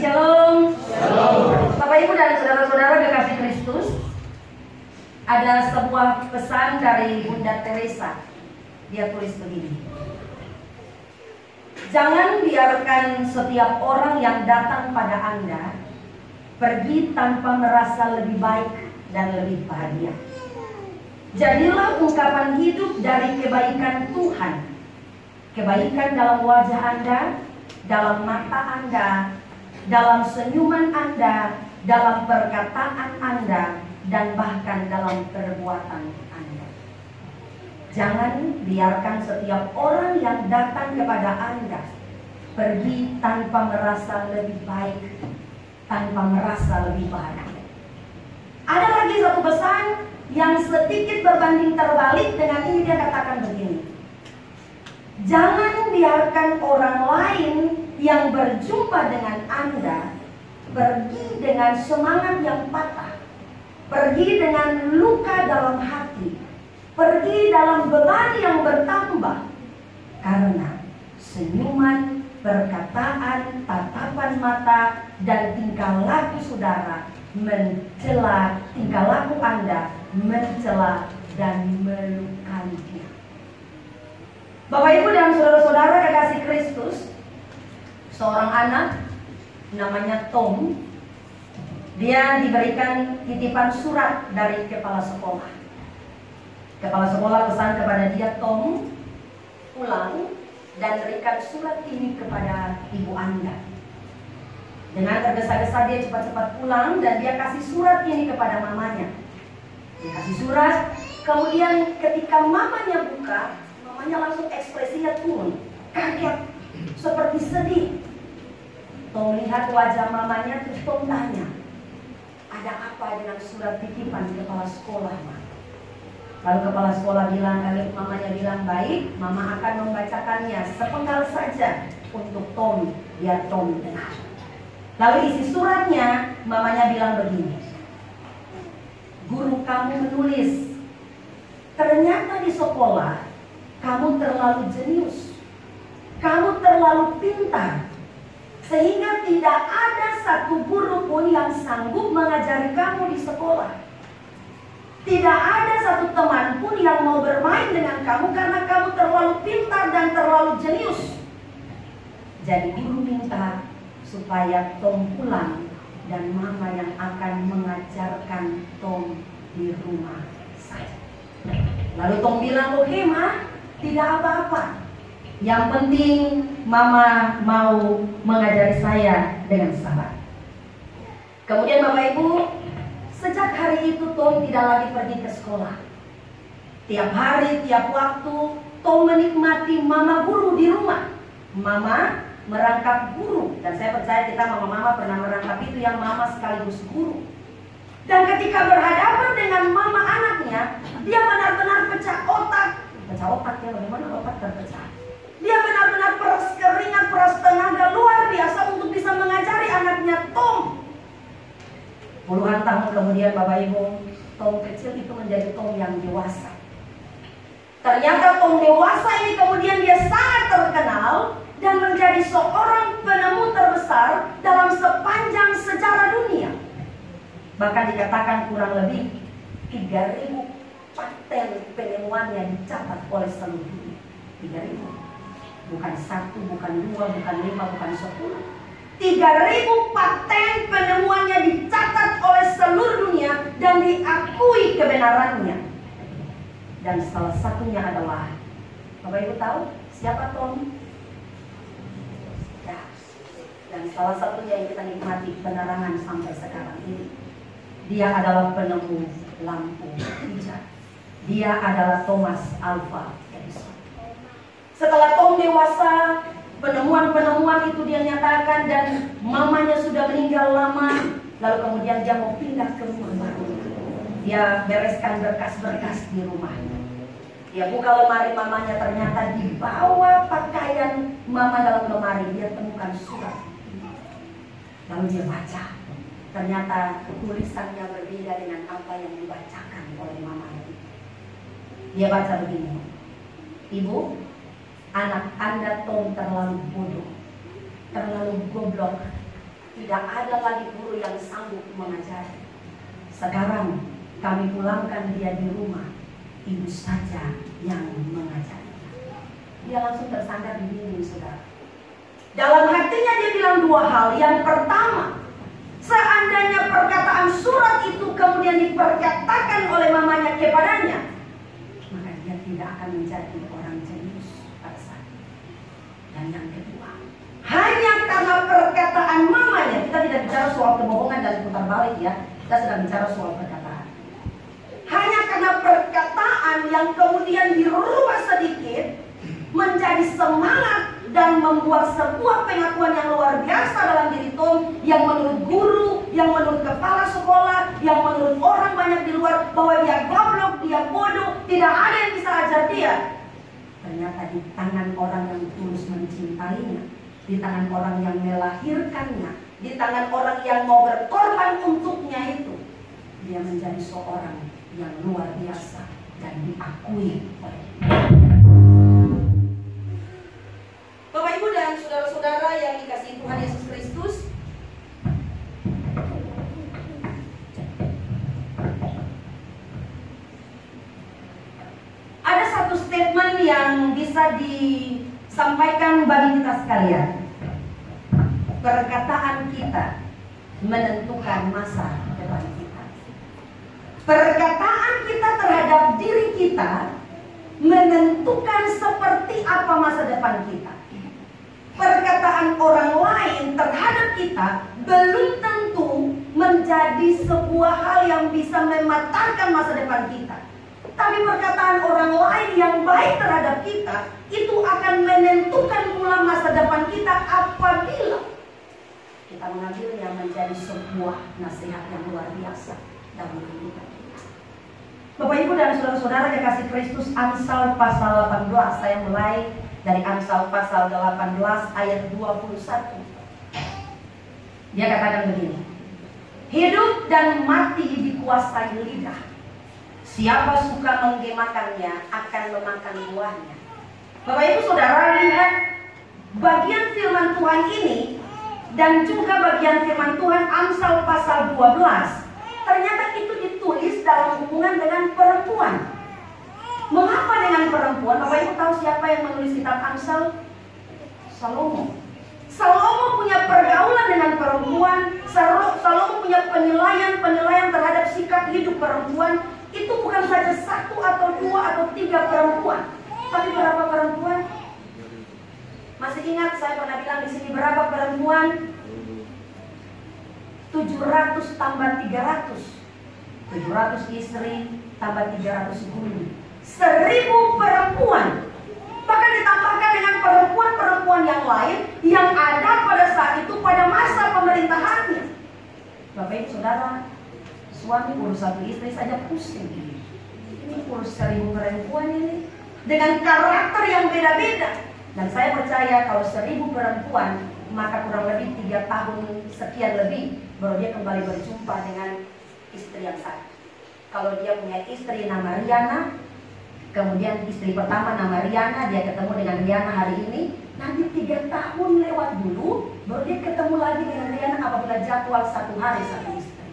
Shalom. Shalom. Bapak Ibu dan saudara-saudara kekasih Kristus, ada sebuah pesan dari Bunda Teresa. Dia tulis begini: jangan biarkan setiap orang yang datang pada Anda pergi tanpa merasa lebih baik dan lebih bahagia. Jadilah ungkapan hidup dari kebaikan Tuhan. Kebaikan dalam wajah Anda, dalam mata Anda, dalam senyuman Anda, dalam perkataan Anda, dan bahkan dalam perbuatan Anda. Jangan biarkan setiap orang yang datang kepada Anda pergi tanpa merasa lebih baik, tanpa merasa lebih bahagia. Ada lagi satu pesan yang sedikit berbanding terbalik dengan ini. Dia katakan begini: jangan biarkan orang lain yang berjumpa dengan Anda pergi dengan semangat yang patah, pergi dengan luka dalam hati, pergi dalam beban yang bertambah, karena senyuman, perkataan, tatapan mata, dan tingkah laku saudara mencela, tingkah laku Anda mencela dan melukai dia. Bapak Ibu dan saudara-saudara kekasih Kristus, seorang anak namanya Tom, dia diberikan titipan surat dari kepala sekolah. Kepala sekolah pesan kepada dia, Tom, pulang dan berikan surat ini kepada ibu Anda. Dengan tergesa-gesa dia cepat-cepat pulang dan dia kasih surat ini kepada mamanya. Dia kasih surat, kemudian ketika mamanya buka, mamanya langsung ekspresinya turun, kaget, seperti sedih. Tom lihat wajah mamanya, terus Tom tanya, ada apa dengan surat titipan kepala sekolah, Ma? Lalu kepala sekolah bilang, mamanya bilang, baik, mama akan membacakannya sepenggal saja untuk Tom, biar Tom dengar. Lalu isi suratnya, mamanya bilang begini: guru kamu menulis, ternyata di sekolah kamu terlalu jenius, kamu terlalu pintar, sehingga tidak ada satu guru pun yang sanggup mengajari kamu di sekolah. Tidak ada satu teman pun yang mau bermain dengan kamu karena kamu terlalu pintar dan terlalu jenius. Jadi guru minta supaya Tom pulang dan mama yang akan mengajarkan Tom di rumah saja. Lalu Tom bilang, oke Ma, tidak apa-apa. Yang penting mama mau mengajari saya dengan sabar. Kemudian Bapak Ibu, sejak hari itu Tom tidak lagi pergi ke sekolah. Tiap hari, tiap waktu Tom menikmati mama guru di rumah. Mama merangkap guru, dan saya percaya kita mama-mama pernah merangkap itu, yang mama sekaligus guru. Dan ketika berhadapan dengan mama anaknya, dia benar-benar pecah otak ya, bagaimana otak terpecah. Dia benar-benar peras keringat, peras tenaga luar biasa untuk bisa mengajari anaknya Tom. Puluhan tahun kemudian Bapak Ibu, Tom kecil itu menjadi Tom yang dewasa. Ternyata Tom dewasa ini kemudian dia sangat terkenal dan menjadi seorang penemu terbesar dalam sepanjang sejarah dunia. Bahkan dikatakan kurang lebih 3.000 paten penemuannya dicatat oleh seluruh dunia. 3.000, bukan 1, bukan 2, bukan 5, bukan 10. 3.000 paten penemuannya dicatat oleh seluruh dunia dan diakui kebenarannya. Dan salah satunya adalah, Bapak Ibu tahu siapa Tom? Dan salah satunya yang kita nikmati penerangan sampai sekarang ini, dia adalah penemu lampu hijau. Dia adalah Thomas Alva Edison. Setelah Tom dewasa, penemuan-penemuan itu dia nyatakan dan mamanya sudah meninggal lama. Lalu kemudian dia mau pindah ke rumah baru. Dia bereskan berkas-berkas di rumahnya. Dia buka lemari mamanya, ternyata di bawah pakaian mama dalam lemari dia temukan surat. Lalu dia baca, ternyata tulisannya berbeda dengan apa yang dibacakan oleh mamanya. Dia baca begini: Ibu, anak Anda Tom terlalu bodoh, terlalu goblok, Tidak ada lagi guru yang sanggup mengajari. Sekarang kami pulangkan dia di rumah, ibu saja yang mengajari. Dia langsung tersandar di dinding, saudara. Dalam hatinya dia bilang dua hal. Yang pertama, seandainya perkataan surat itu kemudian diperkatakan oleh mamanya kepadanya, maka dia tidak akan menjadi orang jenius pada saat itu. Dan yang kedua, hanya karena perkataan mamanya, kita tidak bicara soal kebohongan dan putar balik ya, kita sedang bicara soal perkataan. Hanya karena perkataan yang kemudian dirubah sedikit menjadi semangat dan membuat sebuah pengakuan yang luar biasa dalam diri Tom, yang menurut guru, yang menurut kepala sekolah, yang menurut orang banyak di luar, bahwa dia goblok, dia bodoh, tidak ada yang bisa ajar dia. Ternyata di tangan orang yang tulus mencintainya, di tangan orang yang melahirkannya, di tangan orang yang mau berkorban untuknya itu, dia menjadi seorang yang luar biasa dan diakui oleh Bapak Ibu dan saudara-saudara yang dikasihi Tuhan Yesus Kristus. Ada satu statement yang bisa disampaikan bagi kita sekalian. Perkataan kita menentukan masa depan kita. Perkataan kita terhadap diri kita menentukan seperti apa masa depan kita. Perkataan orang lain terhadap kita belum tentu menjadi sebuah hal yang bisa mematahkan masa depan kita. Tapi perkataan orang lain yang baik terhadap kita itu akan menentukan pula masa depan kita apabila kita mengambilnya menjadi sebuah nasihat yang luar biasa dalam kehidupan kita. Bapak Ibu dan saudara-saudara yang kasih Kristus, Amsal pasal 18, saya mulai dari Amsal pasal 18 ayat 21. Dia katakan begini: hidup dan mati dikuasai lidah. Siapa suka menggemakannya akan memakan buahnya. Bapak Ibu Saudara, lihat bagian firman Tuhan ini dan juga bagian firman Tuhan Amsal pasal 12. Ternyata itu ditulis dalam hubungan dengan perempuan. Mengapa dengan perempuan? Bapak Ibu tahu siapa yang menulis kitab Amsal? Salomo. Salomo punya pergaulan dengan perempuan. Salomo punya penilaian terhadap sikap hidup perempuan. Itu bukan saja 1 atau 2 atau 3 perempuan, tapi berapa perempuan? Masih ingat saya pernah bilang di sini berapa perempuan? 700 tambah 300. 700 istri tambah 300 guru. 1000 perempuan. Bahkan ditambahkan dengan perempuan-perempuan yang lain yang ada pada saat itu pada masa pemerintahannya. Bapak Ibu Saudara, suami urus 1 istri saja pusing. Ini urus 1000 perempuan ini dengan karakter yang beda-beda. Dan saya percaya kalau 1000 perempuan, maka kurang lebih 3 tahun sekian lebih baru dia kembali berjumpa dengan istri yang satu. Kalau dia punya istri nama Riana, kemudian istri pertama nama Riana, dia ketemu dengan Riana hari ini, nanti 3 tahun lewat dulu, baru dia ketemu lagi dengan Riana apabila jadwal 1 hari 1 istri.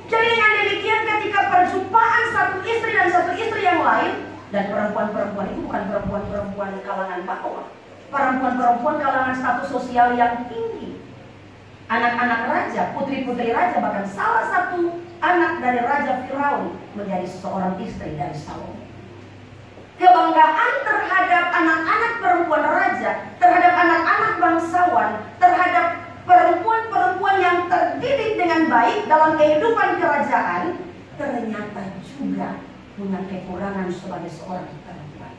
Jadi dengan demikian ketika perjumpaan 1 istri dan 1 istri yang lain, dan perempuan-perempuan itu bukan perempuan-perempuan kalangan bawah, perempuan-perempuan kalangan status sosial yang tinggi, anak-anak raja, putri-putri raja, bahkan salah satu anak dari Raja Firaun menjadi seorang istri dari Salomo. Kebanggaan terhadap anak-anak perempuan raja, terhadap anak-anak bangsawan, terhadap perempuan-perempuan yang terdidik dengan baik dalam kehidupan kerajaan, ternyata juga punya kekurangan sebagai seorang perempuan.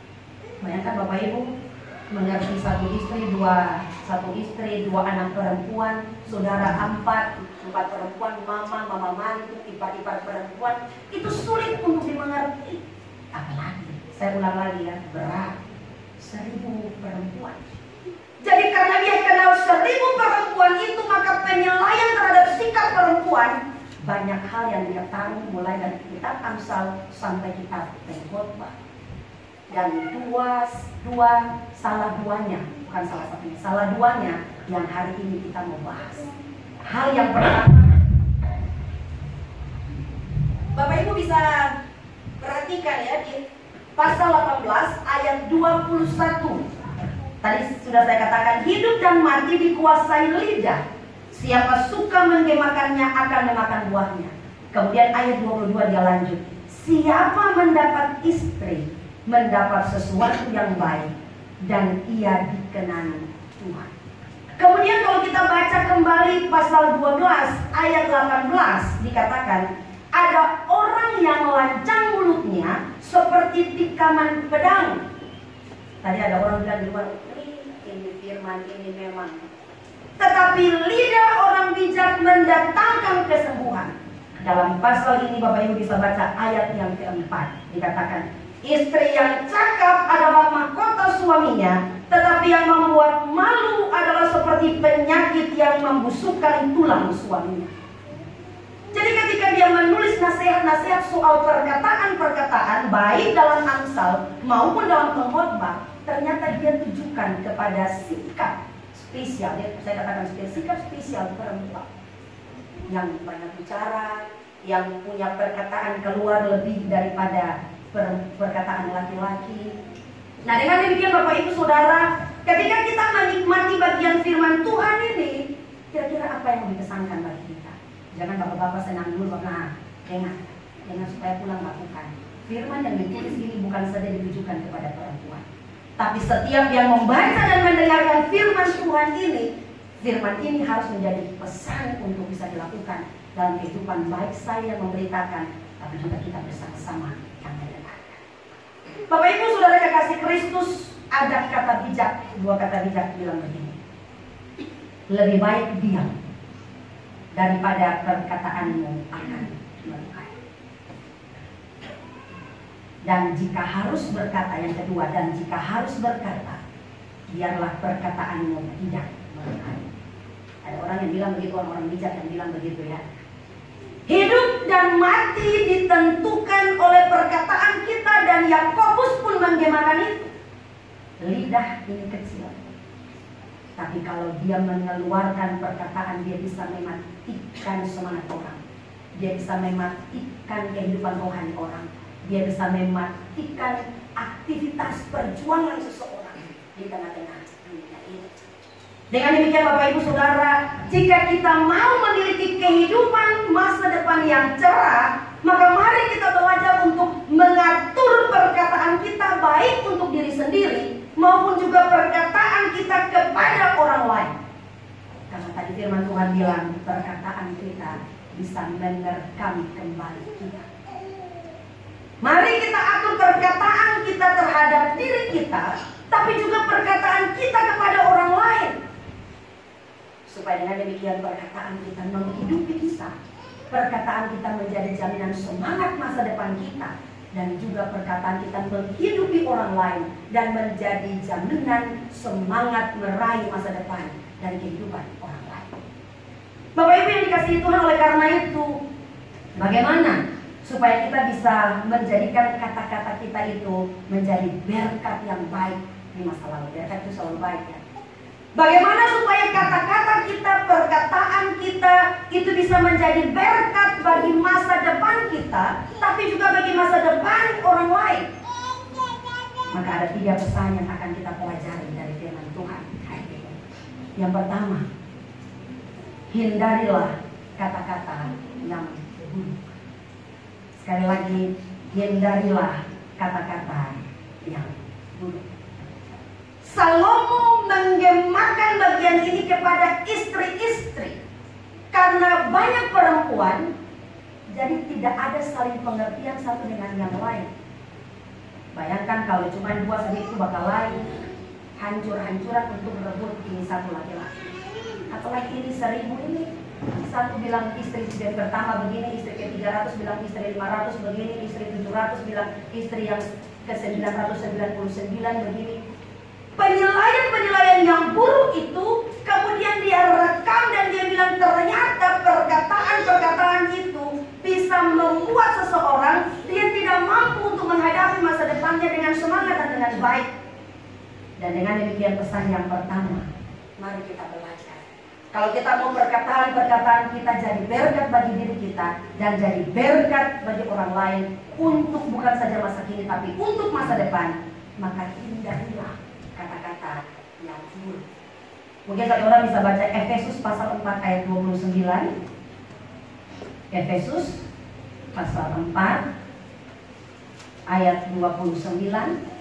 Bayangkan Bapak Ibu, mengerti 1 istri, 2 anak perempuan, saudara 4 perempuan, mama mantu, ipar-ipar perempuan, itu sulit untuk dimengerti. Apalagi, saya ulang lagi ya, berat 1000 perempuan. Jadi karena dia kenal 1000 perempuan itu, maka penilaian terhadap sikap perempuan banyak hal yang dia tahu, mulai dari kitab Amsal sampai kitab Pengkhotbah. Dan salah duanya, bukan salah satunya, salah duanya yang hari ini kita mau bahas. Hal yang pertama, Bapak Ibu bisa perhatikan ya di pasal 18 ayat 21. Tadi sudah saya katakan, hidup dan mati dikuasai lidah. Siapa suka menggemakannya akan memakan buahnya. Kemudian ayat 22 dia lanjut, siapa mendapat istri mendapat sesuatu yang baik, dan ia dikenani Tuhan. Kemudian kalau kita baca kembali pasal 12 ayat 18 dikatakan, ada orang yang lancang mulutnya seperti tikaman pedang. Tadi ada orang bilang di luar, ini firman ini memang. Tetapi lidah orang bijak mendatangkan kesembuhan. Dalam pasal ini Bapak Ibu bisa baca ayat yang keempat. Dikatakan, istri yang cakap adalah mahkota suaminya, tetapi yang membuat malu adalah seperti penyakit yang membusukkan tulang suaminya. Jadi ketika dia menulis nasihat-nasihat soal perkataan-perkataan, baik dalam Amsal maupun dalam pengkhotbah, ternyata dia tujukan kepada sikap spesial, saya katakan sikap spesial perempuan yang banyak bicara, yang punya perkataan keluar lebih daripada perkataan laki-laki. Nah, dengan demikian Bapak Ibu Saudara, ketika kita menikmati bagian firman Tuhan ini, kira-kira apa yang dikesankan bagi kita? Jangan bapak-bapak senang dulu, nah, dengar supaya pulang lakukan. Firman yang ditulis ini bukan saja ditujukan kepada perempuan, tapi setiap yang membaca dan mendengarkan firman Tuhan ini, firman ini harus menjadi pesan untuk bisa dilakukan dalam kehidupan, baik saya yang memberitakan, tapi juga kita bersama-sama yang mendengarkan. Bapak Ibu Saudara kekasih Kristus, ada kata bijak, dua kata bijak bilang begini, lebih baik diam daripada perkataanmu akan melukai. Dan jika harus berkata, yang kedua, dan jika harus berkata, biarlah perkataanmu tidak melukai. Ada orang yang bilang begitu, orang bijak yang bilang begitu ya. Hidup dan mati ditentukan oleh perkataan kita, dan Yakobus pun menggemakan itu. Lidah ini kecil, tapi kalau dia mengeluarkan perkataan, dia bisa mematikan semangat orang. Dia bisa mematikan kehidupan rohani orang. Dia bisa mematikan aktivitas perjuangan seseorang di tengah-tengah dunia ini. Dengan demikian Bapak Ibu Saudara, jika kita mau memiliki kehidupan masa depan yang cerah, maka mari kita belajar untuk mengatur perkataan kita, baik untuk diri sendiri maupun juga perkataan kita kepada orang lain. Karena tadi firman Tuhan bilang, perkataan kita bisa menerkam kembali kita. Mari kita atur perkataan kita terhadap diri kita, tapi juga perkataan kita kepada orang lain, supaya dengan demikian perkataan kita menghidupi kita. Perkataan kita menjadi jaminan semangat masa depan kita, dan juga perkataan kita menghidupi orang lain dan menjadi jaminan semangat meraih masa depan dan kehidupan orang lain. Bapak Ibu yang dikasihi Tuhan, oleh karena itu, bagaimana supaya kita bisa menjadikan kata-kata kita itu menjadi berkat yang baik di masa lalu? Berkat itu selalu baik ya. Bagaimana supaya kata-kata kita, perkataan kita itu bisa menjadi berkat bagi masa depan kita, tapi juga bagi masa depan orang lain? Maka ada 3 pesan yang akan kita pelajari dari firman Tuhan. Yang pertama, hindarilah kata-kata yang buruk. Sekali lagi, hindarilah kata-kata yang buruk. Salomo menggemakan bagian ini kepada istri-istri, karena banyak perempuan, jadi tidak ada saling pengertian satu dengan yang lain. Bayangkan kalau cuma 2 saja itu bakal lain, hancur-hancuran untuk merebut ini satu laki-laki. Apalagi ini 1000 ini, satu bilang istri pertama begini, istri ke-300 bilang istri 500 begini, istri 700 bilang istri yang ke-999 begini. Penilaian-penilaian yang buruk itu kemudian dia rekam dan dia bilang ternyata perkataan-perkataan itu bisa membuat seseorang dia tidak mampu untuk menghadapi masa depannya dengan semangat dan dengan baik. Dan dengan demikian pesan yang pertama, mari kita belajar. Kalau kita mau perkataan-perkataan kita jadi berkat bagi diri kita dan jadi berkat bagi orang lain untuk bukan saja masa kini tapi untuk masa depan, maka hindarilah kata-kata yang buruk. Mungkin satu orang bisa baca Efesus pasal 4 ayat 29. Efesus pasal 4 ayat 29.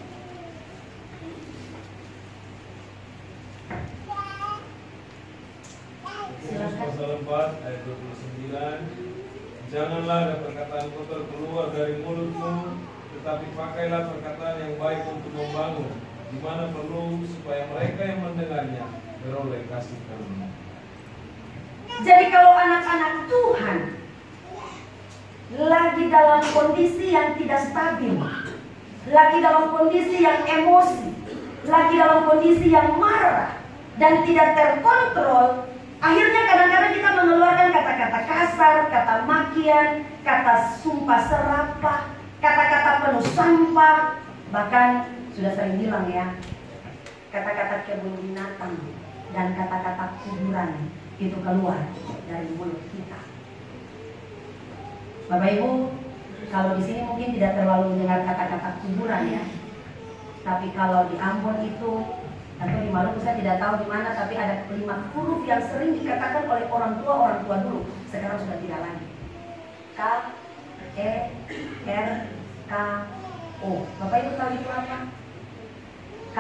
Pasal 4 ayat 29. Janganlah ada perkataan kotor keluar dari mulutmu, tetapi pakailah perkataan yang baik untuk membangun, di mana perlu, supaya mereka yang mendengarnya beroleh kasih karunia. Jadi kalau anak-anak Tuhan lagi dalam kondisi yang tidak stabil, lagi dalam kondisi yang emosi, lagi dalam kondisi yang marah dan tidak terkontrol, akhirnya kadang-kadang kita mengeluarkan kata-kata kasar, kata makian, kata sumpah serapah, kata-kata penuh sampah. Bahkan sudah sering bilang ya, kata-kata kebun binatang dan kata-kata kuburan itu keluar dari mulut kita. Bapak Ibu, kalau di sini mungkin tidak terlalu mendengar kata-kata kuburan ya, tapi kalau di Ambon itu atau di Maluku saya tidak tahu di mana, tapi ada 5 huruf yang sering dikatakan oleh orang tua dulu, sekarang sudah tidak lagi. K, E, R, K, O. Bapak Ibu tahu itu apa? K,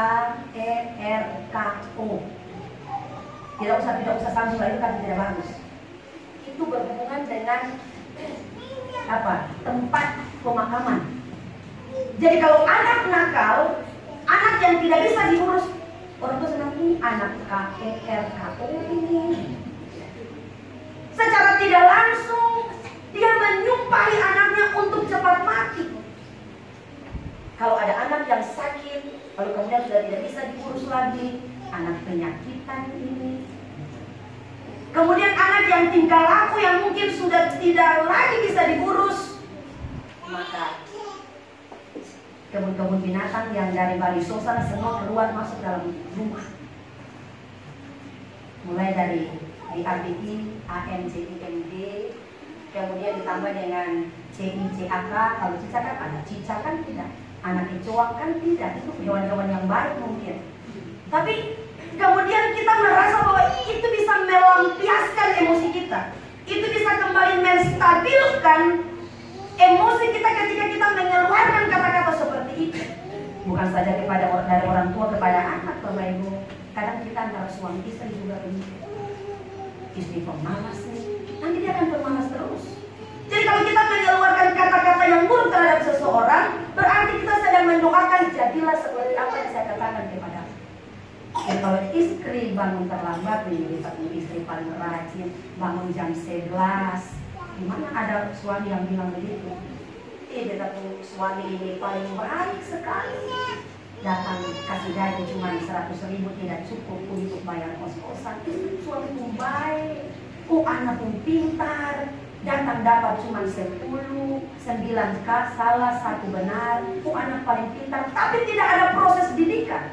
E, R, K, O. Tidak usah sambung lagi kan tidak bagus. Itu berhubungan dengan apa? Tempat pemakaman. Jadi kalau anak nakal, anak yang tidak bisa diurus, orang tua senang ini anak KERKO ini. Secara tidak langsung dia menyumpahi anaknya untuk cepat mati. Kalau ada anak yang sakit, lalu kemudian sudah tidak bisa diurus lagi, anak penyakitan ini. Kemudian anak yang tingkah laku yang mungkin sudah tidak lagi bisa diurus, maka kebun-kebun binatang yang dari Bali Sosana semua keluar masuk dalam rumah. Mulai dari DRBI, AMJIMD, kemudian ditambah dengan CICAK. Kalau cicak kan ada cicak kan tidak, anak kecoak kan tidak, itu hewan-hewan yang baik mungkin. Tapi kemudian kita merasa bahwa itu bisa melampiaskan emosi kita, itu bisa kembali menstabilkan emosi kita ketika kita mengeluarkan kata-kata seperti itu. Bukan saja dari orang tua kepada anak, Bapak Ibu. Kadang kita antara suami istri juga begitu. Istri pemalas nih, nanti dia akan pemalas terus. Jadi kalau kita mengeluarkan kata-kata yang buruk terhadap seseorang, berarti kita sedang mendoakan jadilah seperti apa yang saya katakan kepada. Ya, kalau istri bangun terlambat, menjadi satu istri paling rajin, bangun jam 11. Gimana ada suami yang bilang begitu? Beta punya suami ini paling baik sekali. Datang kasih gaji cuma 100.000 tidak cukup untuk bayar kos-kosan. Istri suami pun baik. Anak pun pintar. Datang dapat cuma 10, 9 salah, 1 benar. Anak paling pintar, tapi tidak ada proses didikan.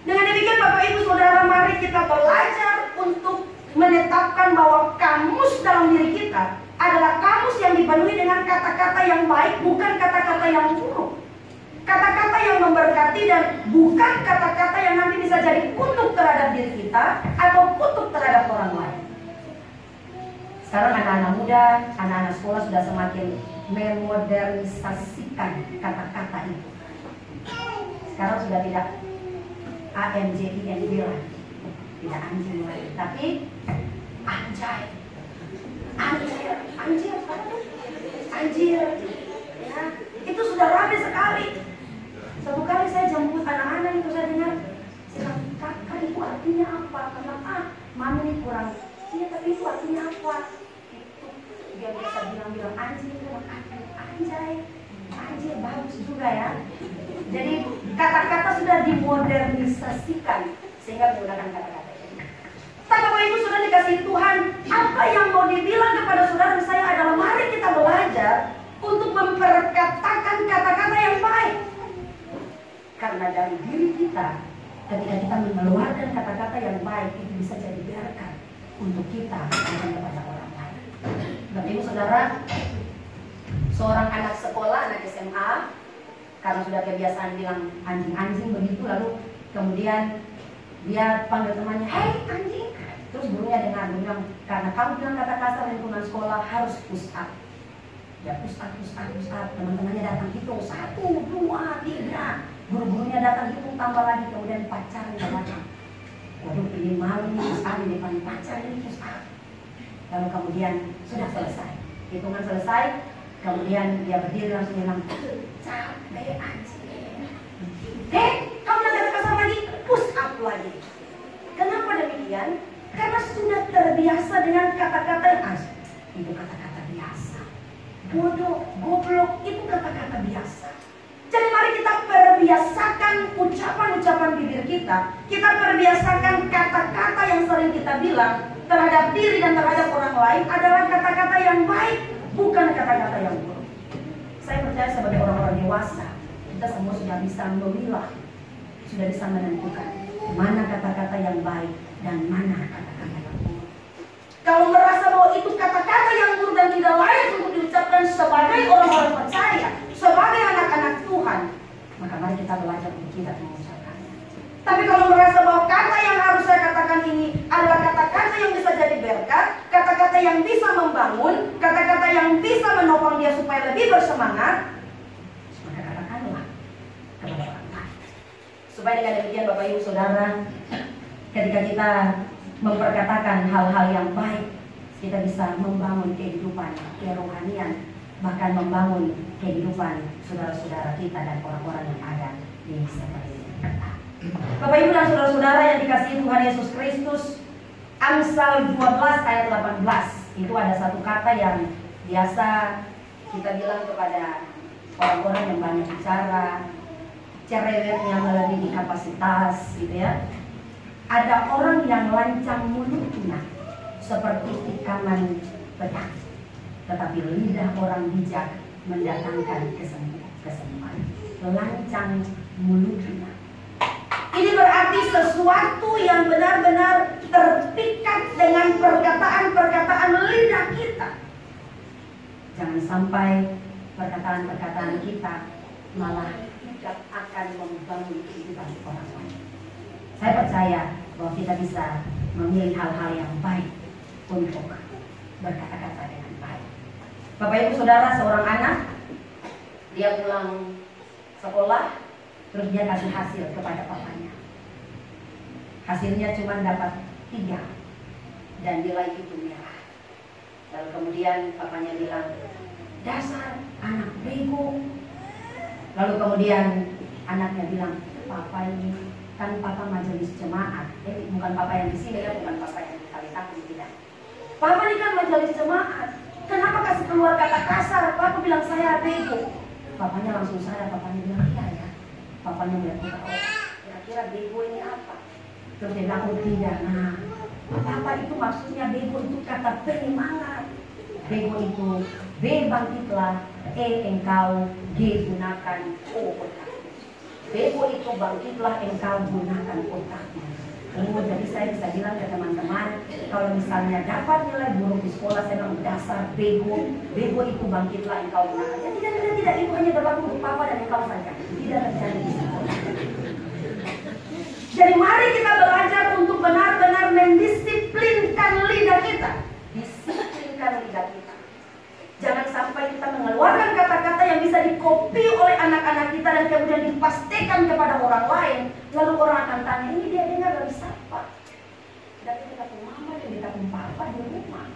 Dengan demikian Bapak Ibu Saudara, mari kita belajar untuk menetapkan bahwa kamus dalam diri kita adalah kamus yang dipenuhi dengan kata-kata yang baik, bukan kata-kata yang buruk. Kata-kata yang memberkati dan bukan kata-kata yang nanti bisa jadi kutuk terhadap diri kita atau kutuk terhadap orang lain. Sekarang anak-anak muda, anak-anak sekolah sudah semakin memodernisasikan kata-kata itu. Sekarang sudah tidak AMJIMD lagi, tidak anjing lagi, tapi anjay, anjir, ya, itu sudah ramai sekali. Satu kali saya jemput anak-anak itu saya dengar, kakak itu artinya apa? Karena mami ini kurang, iya tapi itu artinya apa? Itu dia biasa bilang anjing itu anjay, bagus juga ya. Jadi kata-kata sudah dimodernisasikan sehingga menggunakan kata-kata ini. Tapi Bapak Ibu sudah dikasih Tuhan, apa yang mau dibilang kepada saudara dan saya adalah mari kita belajar untuk memperkatakan kata-kata yang baik. karena dari diri kita, ketika kita mengeluarkan kata-kata yang baik, itu bisa jadi berkat untuk kita dan kepada orang lain. Bapak Ibu Saudara, seorang anak sekolah, anak SMA, karena sudah kebiasaan bilang anjing-anjing begitu, lalu kemudian dia panggil temannya, "Hei anjing!" Terus gurunya dengar, bilang, "Karena kamu bilang kata kasar lingkungan sekolah, harus push up." Ya push up. Teman-temannya datang hitung 1, 2, 3. Guru-gurunya datang hitung tambah lagi, kemudian pacaran datang. Waduh, ini malu nih push up di depan pacar ini push up. Lalu kemudian sudah selesai, hitungan selesai, kemudian dia berdiri langsung bilang, "Capek anjing." Kamu bilang kata kasar lagi, push up lagi. Kenapa demikian? Karena sudah terbiasa dengan kata-kata yang asli. Itu kata-kata biasa. Bodoh, goblok, itu kata-kata biasa. Jadi mari kita perbiasakan ucapan-ucapan bibir kita. Kita perbiasakan kata-kata yang sering kita bilang terhadap diri dan terhadap orang lain adalah kata-kata yang baik, bukan kata-kata yang buruk. Saya percaya sebagai orang-orang dewasa, kita semua sudah bisa memilah, sudah bisa menentukan mana kata-kata yang baik dan mana kata-kata yang buruk. Kalau merasa bahwa itu kata-kata yang buruk dan tidak layak untuk diucapkan sebagai orang-orang percaya, sebagai anak-anak Tuhan, maka mari kita belajar untuk tidak mengucapkannya. Tapi kalau merasa bahwa kata yang harus saya katakan ini adalah kata-kata yang bisa jadi berkat, kata-kata yang bisa membangun, kata-kata yang bisa menopang dia supaya lebih bersemangat, maka katakanlah kepada orang lain. Supaya dengan demikian Bapak Ibu Saudara, ketika kita memperkatakan hal-hal yang baik, kita bisa membangun kehidupan kerohanian, bahkan membangun kehidupan saudara-saudara kita dan orang-orang yang ada di sekeliling kita. Bapak Ibu dan saudara-saudara yang dikasihi Tuhan Yesus Kristus, Amsal 12 ayat 18 itu ada satu kata yang biasa kita bilang kepada orang-orang yang banyak bicara, cerewetnya melebihi kapasitas, gitu ya. Ada orang yang lancang mulutnya seperti tikaman pedang, tetapi lidah orang bijak mendatangkan kesembuhan. Lancang mulutnya. Ini berarti sesuatu yang benar-benar terpikat dengan perkataan-perkataan lidah kita. Jangan sampai perkataan-perkataan kita malah tidak akan membangun kehidupan orang lain. Saya percaya bahwa kita bisa memilih hal-hal yang baik untuk berkata-kata dengan baik. Bapak Ibu Saudara, seorang anak, dia pulang sekolah, terus dia kasih hasil kepada papanya. Hasilnya cuma dapat 3 dan nilai itu merah. Lalu kemudian papanya bilang, "Dasar anak bego." Lalu kemudian anaknya bilang, "Papa ini kan papa majelis jemaat." Bukan papa yang di sini ya, bukan papa yang di Kalitakun, tidak. "Papa ini kan majelis jemaat, kenapa kasih keluar kata kasar? Papa bilang saya bego." Papanya langsung sadar, papanya bilang, "Iya ya." Papanya bilang, "Oh, kira-kira bego ini apa?" Terus dia bilang, "Oh tidak, nah papa itu maksudnya bego itu kata penyemangat. Bego itu B bangkitlah, E engkau, G gunakan, O otakmu. Bego itu bangkitlah, engkau gunakan otakmu." Jadi saya bisa bilang ke teman-teman, kalau misalnya dapat nilai buruk di sekolah, saya bilang dasar bego. Bego itu bangkitlah, engkau gunakan. Ya, tidak, itu hanya berlaku untuk papa dan engkau saja. Tidak terjadi di sekolah. Jadi mari kita belajar untuk benar-benar mendisiplinkan lidah kita. Disiplinkan lidah kita. Jangan sampai kita mengeluarkan kata-kata yang bisa dikopi oleh anak-anak kita dan kemudian dipastikan kepada orang lain. Lalu orang akan tanya, "Ini dia dengar dari siapa?" Dari kata mama dan kata papa di rumah.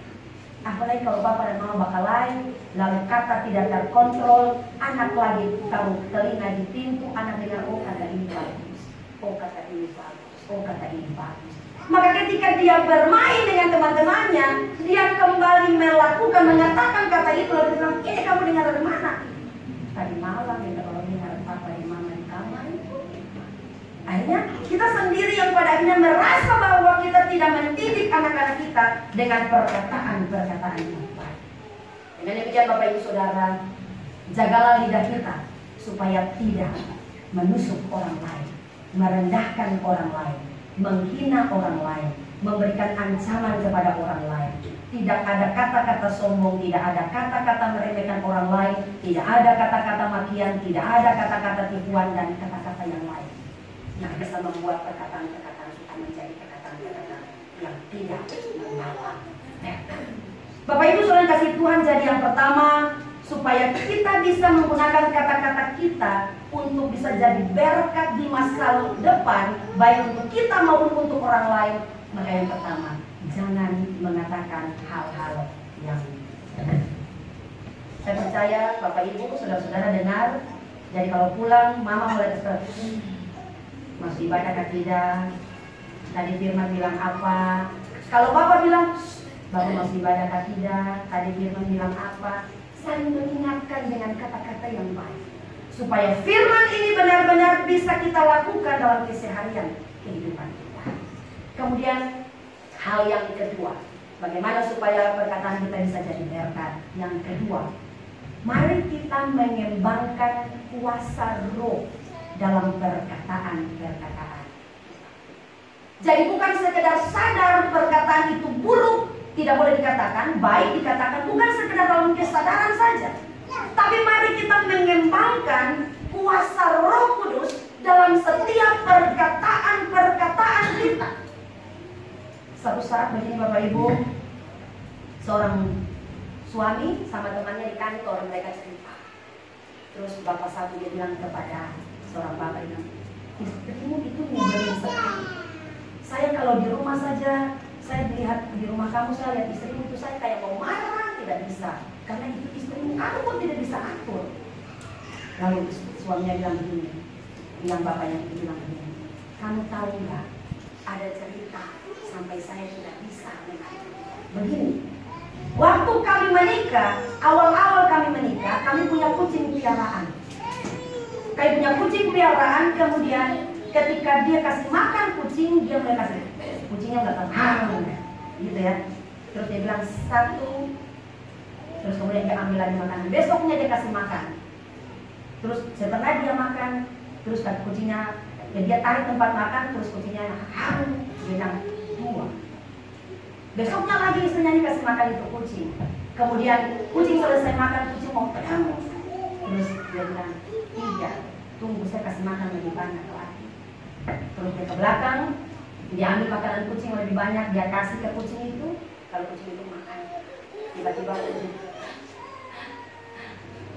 Apalagi kalau papa dan mama bakal lain, lalu kata tidak terkontrol, anak lagi taruh telinga di pintu, anak dengar, "Oh kata ini bagus, oh kata ini bagus, oh kata ini bagus." Maka ketika dia bermain dengan teman-temannya, dia kembali melakukan, mengatakan kata itu, lalu dia bilang, "Ini kamu dengar dari mana?" "Tadi malam ya, kalau dengar papa dan mama di kamar itu." Akhirnya kita sendiri yang pada akhirnya merasa bahwa kita tidak mendidik anak-anak kita dengan perkataan-perkataan yang baik. Dengan demikian Bapak Ibu Saudara, jagalah lidah kita supaya tidak menusuk orang lain, merendahkan orang lain, menghina orang lain, memberikan ancaman kepada orang lain. Tidak ada kata-kata sombong, tidak ada kata-kata meremehkan orang lain, tidak ada kata-kata makian, tidak ada kata-kata tipuan dan kata-kata yang lain yang bisa membuat perkataan-perkataan kita menjadi perkataan-perkataan yang tidak membawa berkat. Bapak Ibu saudara kasih Tuhan, jadi yang pertama, supaya kita bisa menggunakan kata-kata kita untuk bisa jadi berkat di masa depan, baik untuk kita maupun untuk orang lain. Maka yang pertama, jangan mengatakan hal-hal yang benar. Saya percaya Bapak Ibu, saudara-saudara dengar. Jadi kalau pulang, Mama mulai seperti masih ibadah atau tidak? Tadi Firman bilang apa? Kalau Bapak bilang, Bapak masih ibadah atau tidak? Tadi Firman bilang apa? Saling mengingatkan dengan kata-kata yang baik, supaya Firman ini benar-benar bisa kita lakukan dalam keseharian kehidupan kita. Kemudian hal yang kedua, bagaimana supaya perkataan kita bisa jadi berkat. Yang kedua, mari kita mengembangkan kuasa roh dalam perkataan-perkataan. Jadi bukan sekedar sadar perkataan itu buruk, tidak boleh dikatakan, baik dikatakan, bukan sekedar dalam kesadaran saja. Tapi mari kita mengembangkan kuasa Roh Kudus dalam setiap perkataan-perkataan kita. Suatu saat begini Bapak Ibu, seorang suami sama temannya di kantor, mereka cerita. Terus bapak satu dia bilang kepada seorang bapak, bilang, istrimu itu nyebelin sekali. Saya kalau di rumah saja, saya melihat di rumah kamu, saya lihat istrimu itu saya kayak mau marah, tidak bisa. Karena itu istrimu, kamu pun tidak bisa atur. Lalu suaminya bilang begini, bilang bapaknya bilang begini, kamu tahu nggak, ada cerita sampai saya tidak bisa mengatur. Begini, waktu kami menikah, awal-awal kami menikah, kami punya kucing peliharaan. Kami punya kucing peliharaan, kemudian ketika dia kasih makan kucing, dia mulai kasih, kucingnya nggak tahu, gitu ya. Terus dia bilang satu, terus kemudian dia ambil lagi makanan. Besoknya dia kasih makan. Terus setelah dia makan, terus kucingnya, ya dia tarik tempat makan, terus kucingnya dia bilang dua. Besoknya lagi istrinya dikasih makan itu kucing. Kemudian kucing selesai makan, kucing mau pedang. Terus dia bilang tiga. Tunggu saya kasih makan lebih banyak lagi. Terus dia ke belakang, dia ambil makanan kucing lebih banyak, dia kasih ke kucing itu. Kalau kucing itu makan, tiba-tiba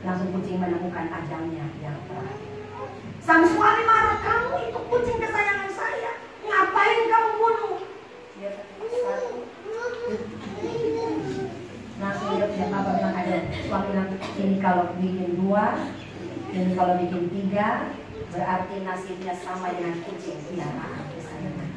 langsung kucing menemukan ajalnya yang terakhir. Sang suami marah, kamu itu kucing kesayangan saya, ngapain kamu bunuh? Dia satu. Langsung dia apa bilang ada suami bilang ini kalau bikin dua, ini kalau bikin tiga, berarti nasibnya sama dengan kucing peliharaan kesayangan.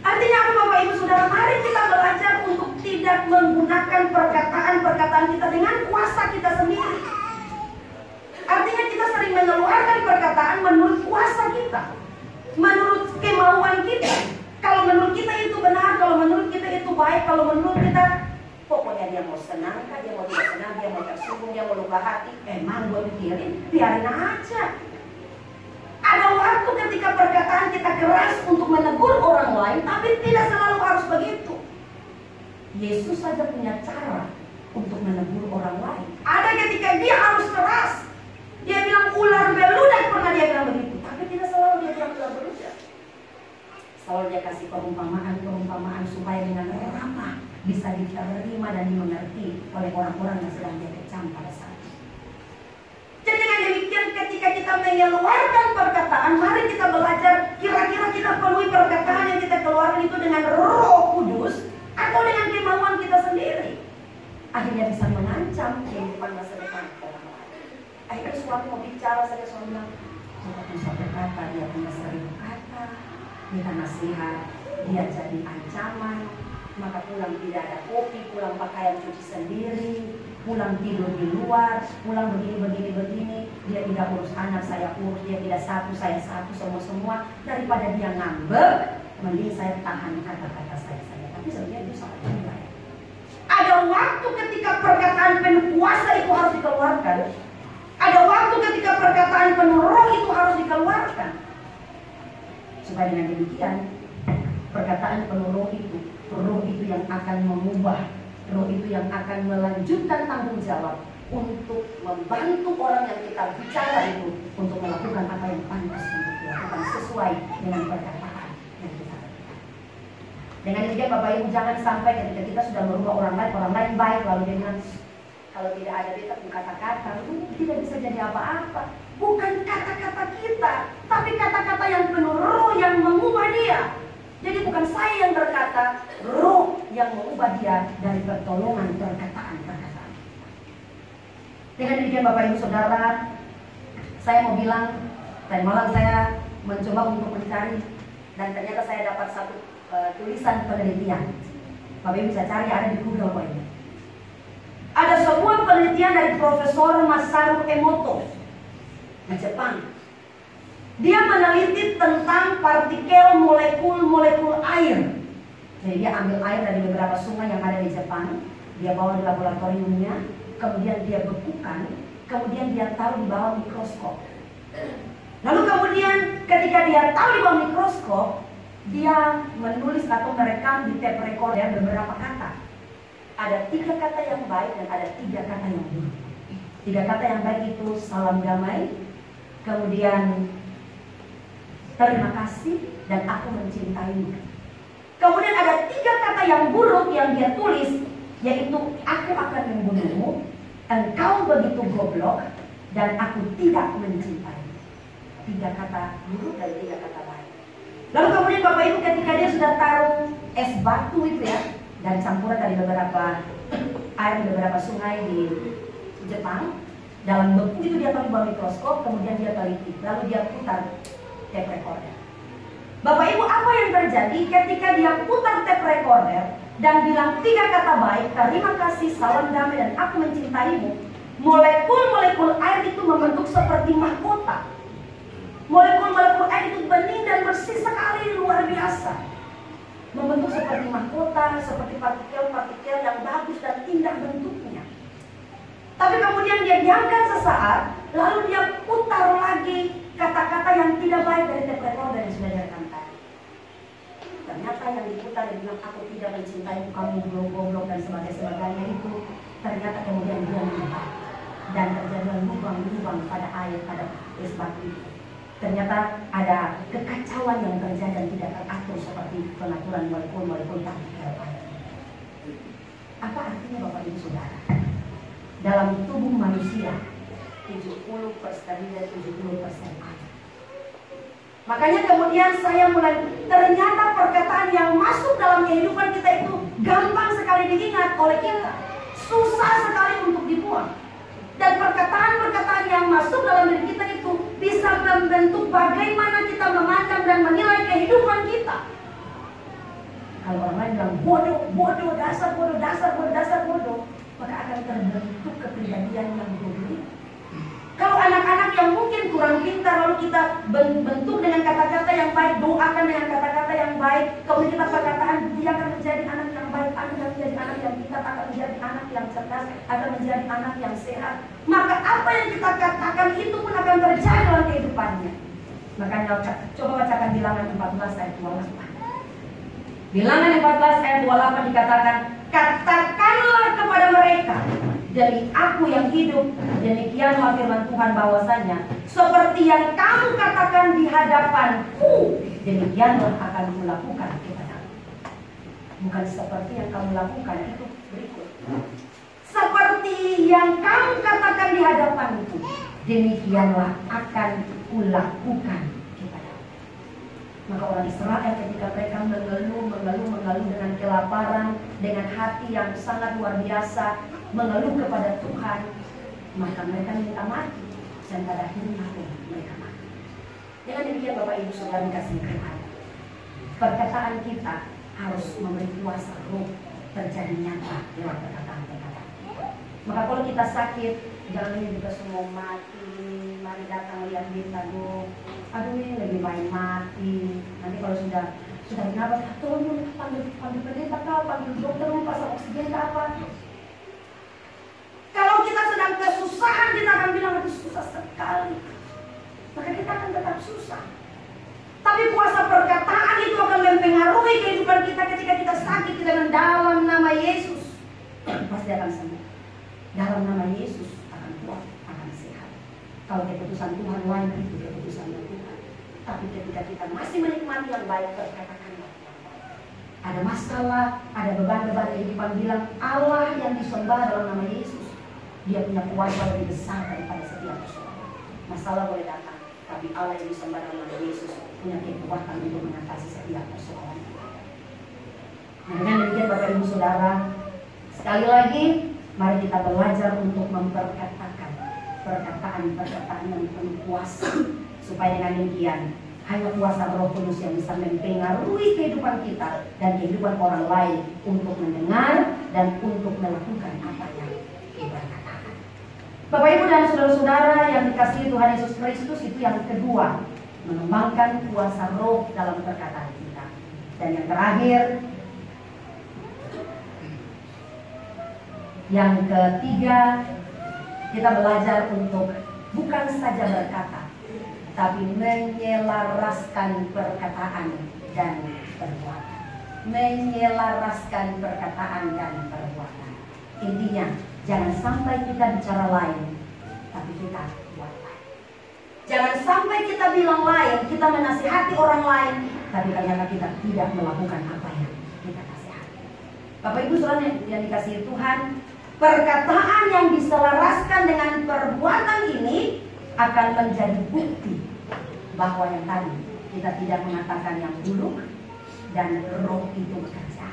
Artinya apa Bapak Ibu Saudara? Mari kita belajar untuk tidak menggunakan perkataan-perkataan kita dengan kuasa kita sendiri. Artinya kita sering mengeluarkan perkataan menurut kuasa kita, menurut kemauan kita. Kalau menurut kita itu benar, kalau menurut kita itu baik, kalau menurut kita pokoknya dia mau senang, dia mau tidak senang, dia mau tersinggung, dia mau luka hati, emang gue pikirin, biarin aja. Ada waktu ketika perkataan kita keras untuk menegur orang lain, tapi tidak selalu harus begitu. Yesus saja punya cara untuk menegur orang lain. Ada ketika dia harus keras. Dia bilang ular beludak, pernah dia bilang begitu, tapi tidak selalu dia bilang ular beludak. Selalu dia kasih perumpamaan supaya dengan ramah bisa diterima dan dimengerti oleh orang-orang yang sedang dia kecam pada saat itu. Jadi dengan demikian ketika kita mengeluarkan perkataan, mari kita belajar kira-kira kita penuhi perkataan yang kita keluarkan itu dengan Roh Kudus atau dengan kemauan kita sendiri. Akhirnya bisa mengancam kehidupan masa depan orang lain. Akhirnya suami mau bicara, saya suami bilang, kita bisa berkata, dia punya 1000 kata, kita nasihat, dia jadi ancaman. Maka pulang tidak ada kopi, pulang pakaian cuci sendiri, pulang tidur di luar, pulang begini, dia tidak urus anak, saya urus, dia tidak satu, saya satu, semua. Daripada dia ngambek, mending saya tahan kata-kata saya. Tapi sebenarnya itu sangat berbahaya. Ada waktu ketika perkataan penuh kuasa itu harus dikeluarkan. Ada waktu ketika perkataan penuh roh itu harus dikeluarkan. Supaya dengan demikian, perkataan penuh roh itu yang akan mengubah, roh itu yang akan melanjutkan tanggung jawab untuk membantu orang yang kita bicara itu untuk melakukan apa yang pantas untuk dilakukan sesuai dengan perkataan yang kita lakukan. Dengan demikian Bapak Ibu, jangan sampai ketika kita sudah merubah orang lain baik, lalu dia bilang, kalau tidak ada beta pun kata-kata, tidak bisa jadi apa-apa. Bukan kata-kata kita, tapi kata-kata yang penuh roh yang mengubah dia. Jadi bukan saya yang berkata, roh yang mengubah dia dari pertolongan perkataan-perkataan. Dengan demikian Bapak Ibu Saudara, saya mau bilang, tadi malam saya mencoba untuk mencari, dan ternyata saya dapat satu tulisan penelitian. Bapak Ibu bisa cari, ada di Google Bapak Ibu. Ada sebuah penelitian dari Profesor Masaru Emoto di Jepang. Dia meneliti tentang partikel molekul air. Jadi dia ambil air dari beberapa sungai yang ada di Jepang, dia bawa di laboratoriumnya, kemudian dia bekukan, kemudian dia taruh di bawah mikroskop. Lalu kemudian ketika dia taruh di bawah mikroskop, dia menulis atau merekam di tape recorder beberapa kata. Ada 3 kata yang baik dan ada 3 kata yang buruk. 3 kata yang baik itu salam damai, kemudian terima kasih, dan aku mencintaimu. Kemudian ada 3 kata yang buruk yang dia tulis, yaitu aku akan membunuhmu, engkau begitu goblok, dan aku tidak mencintaimu. 3 kata buruk dan 3 kata baik. Lalu kemudian Bapak Ibu, ketika dia sudah taruh es batu itu ya, dan campuran dari beberapa air di beberapa sungai di Jepang, dalam beku itu dia taruh di bawah mikroskop, kemudian dia teliti, lalu dia putar tape recorder. Bapak Ibu, apa yang terjadi ketika dia putar tape recorder dan bilang 3 kata baik, terima kasih, salam damai, dan aku mencintaimu, molekul-molekul air itu membentuk seperti mahkota. Molekul-molekul air itu bening dan bersih sekali, luar biasa. Membentuk seperti mahkota, seperti partikel-partikel yang bagus dan indah bentuknya. Tapi kemudian dia diamkan sesaat, lalu dia putar lagi kata-kata yang tidak baik dari tape recorder yang sudah direkam tadi. Ternyata yang diputar, dia bilang aku tidak mencintai kamu, goblok dan sebagainya itu, ternyata kemudian dia lupa, dan terjadi lubang-lubang pada air, pada es batu itu. Ternyata ada kekacauan yang terjadi dan tidak teratur seperti pengaturan molekul-molekul partikel air. Apa artinya Bapak Ibu Saudara? Dalam tubuh manusia 70% dan 70% air. Makanya kemudian saya mulai, ternyata perkataan yang masuk dalam kehidupan kita itu gampang sekali diingat oleh kita, susah sekali untuk dibuang. Dan perkataan-perkataan yang masuk dalam diri kita itu bisa membentuk bagaimana kita memandang dan menilai kehidupan kita. Kalau orang lain bilang bodoh, dasar bodoh, maka akan terbentuk kepribadian yang bodoh. Kalau anak-anak yang mungkin kurang pintar, lalu kita bentuk dengan kata-kata yang baik, doakan dengan kata-kata yang baik, kemudian kita perkataan, dia akan menjadi anak yang baik, akan menjadi anak yang pintar, akan menjadi anak yang cerdas, akan menjadi anak yang sehat. Maka apa yang kita katakan itu pun akan terjadi dalam kehidupannya. Makanya coba bacakan Bilangan 14 ayat 28. Bilangan 14 ayat 28 dikatakan, katakanlah kepada mereka, demi aku yang hidup, demikianlah firman Tuhan bahwasanya, seperti yang kamu katakan di hadapanku, demikianlah akan kulakukan kepadamu. Bukan seperti yang kamu lakukan, itu berikut. Seperti yang kamu katakan di hadapanku, demikianlah akan kulakukan kepadamu. Maka orang Israel ketika mereka mengeluh dengan kelaparan, dengan hati yang sangat luar biasa, mengeluh kepada Tuhan, maka mereka minta mati, dan pada akhirnya mereka mati. Dengan demikian Bapak Ibu Saudara dikasih Tuhan, perkataan kita harus memberi kuasa roh terjadi nyata lewat perkataan-perkataan. Maka kalau kita sakit, jangan ini juga semua mati, mari datang lihat kita dong. Aduh ini lebih baik mati. Nanti kalau sudah kenapa, tolong panggil pendeta kau, panggil dokter, pasang oksigen ke apa. Kalau kita sedang kesusahan, kita akan bilang itu susah sekali. maka ketika kita sakit kita bilang dalam nama Yesus pasti akan sembuh. Dalam nama Yesus akan kuat, akan sehat. Kalau keputusan Tuhan lain itu keputusan Tuhan. Tapi ketika kita masih menikmati yang baik, perkatakanlah yang baik. Ada masalah, ada beban-beban kehidupan, bilang Allah yang disembah dalam nama Yesus, Dia punya kuasa lebih besar daripada setiap persoalan. Masalah boleh datang, tapi Allah yang disembah dalam nama Yesus punya kekuatan untuk mengatasi setiap persoalan. Nah, dengan demikian Bapak Ibu Saudara, sekali lagi mari kita belajar untuk memperkatakan perkataan-perkataan yang penuh kuasa, supaya dengan demikian hanya kuasa Roh Kudus yang bisa mempengaruhi kehidupan kita dan kehidupan orang lain untuk mendengar dan untuk melakukan apa yang kita katakan. Bapak Ibu dan saudara-saudara yang dikasihi Tuhan Yesus Kristus, itu yang kedua, mengembangkan kuasa Roh dalam perkataan kita. Dan yang terakhir, yang ketiga, kita belajar untuk bukan saja berkata, tapi menyelaraskan perkataan dan perbuatan. Menyelaraskan perkataan dan perbuatan. Intinya, jangan sampai kita bicara lain, tapi kita buat lain. Jangan sampai kita bilang lain, kita menasihati orang lain, tapi ternyata kita tidak melakukan apa yang kita nasihati. Bapak Ibu Saudara yang dikasihi Tuhan, perkataan yang diselaraskan dengan perbuatan ini akan menjadi bukti bahwa yang tadi kita tidak mengatakan yang buruk dan Roh itu bekerja,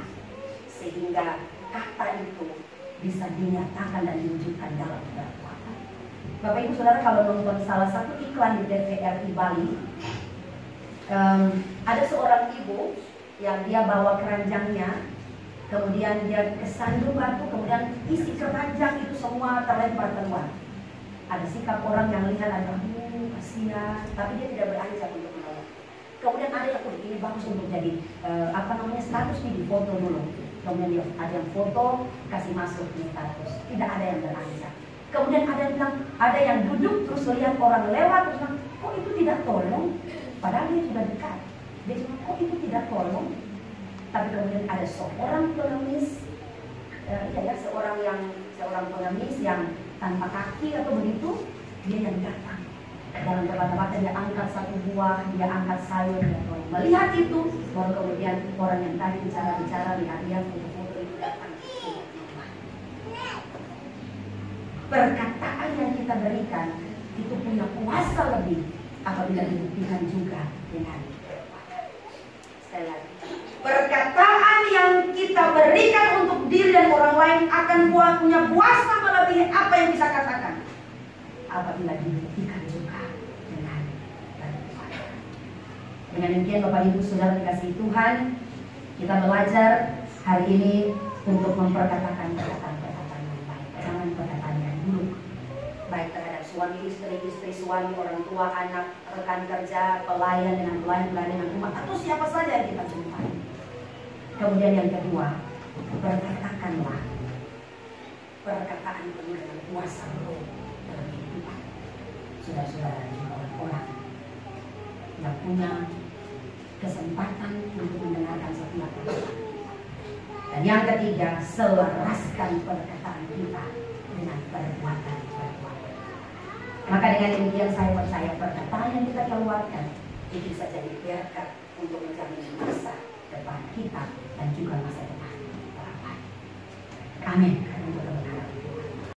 sehingga kata itu bisa dinyatakan dan diwujudkan dalam perbuatan. Bapak Ibu Saudara, kalau nonton salah satu iklan di TVRI Bali, ada seorang ibu yang dia bawa keranjangnya, kemudian dia kesandung batu, kemudian isi keranjang itu semua terlempar keluar. Ada sikap orang yang lihat, ada kasihan, tapi dia tidak beranjak untuk menolong. Kemudian ada yang ini bagus untuk jadi status di foto dulu. Kemudian dia ada yang foto, kasih masuk di status. Tidak ada yang beranjak. Kemudian ada yang bilang, ada yang duduk terus lihat orang lewat, terus bilang, kok itu tidak tolong? Padahal dia sudah dekat. Dia cuma, kok itu tidak tolong? Tapi kemudian ada seorang pengemis, seorang pengemis yang tanpa kaki atau begitu, dia yang datang. Dalam terbata-bata dia angkat satu buah, dia angkat sayur, dia tolong. Melihat itu, baru kemudian orang yang tadi bicara-bicara, lihat dia foto-foto itu datang. Perkataan yang kita berikan itu punya kuasa lebih apabila dibuktikan juga dengan perbuatan. Sekali lagi, perkataan yang kita berikan untuk diri dan orang lain akan punya kuasa melebihi apa yang kita katakan apabila dibuktikan juga dengan perbuatan. Dengan demikian Bapak Ibu Saudara dikasihi Tuhan, kita belajar hari ini untuk memperkatakan perkataan-perkataan yang baik, jangan perkataan yang buruk, baik terhadap suami istri, suami, orang tua, anak, rekan kerja, pelayan dengan rumah, atau siapa saja yang kita jumpai. Kemudian yang kedua, berkatakanlah perkataan penuh dengan kuasa Roh dalam kehidupan saudara-saudara dan juga orang-orang yang punya kesempatan untuk mendengarkan setiap perkataan. Dan yang ketiga, selaraskan perkataan kita dengan perbuatan. Maka dengan demikian saya percaya perkataan yang kita keluarkan itu bisa jadi berkat untuk menjamin masa depan kita dan juga masa depan orang lain. Amin.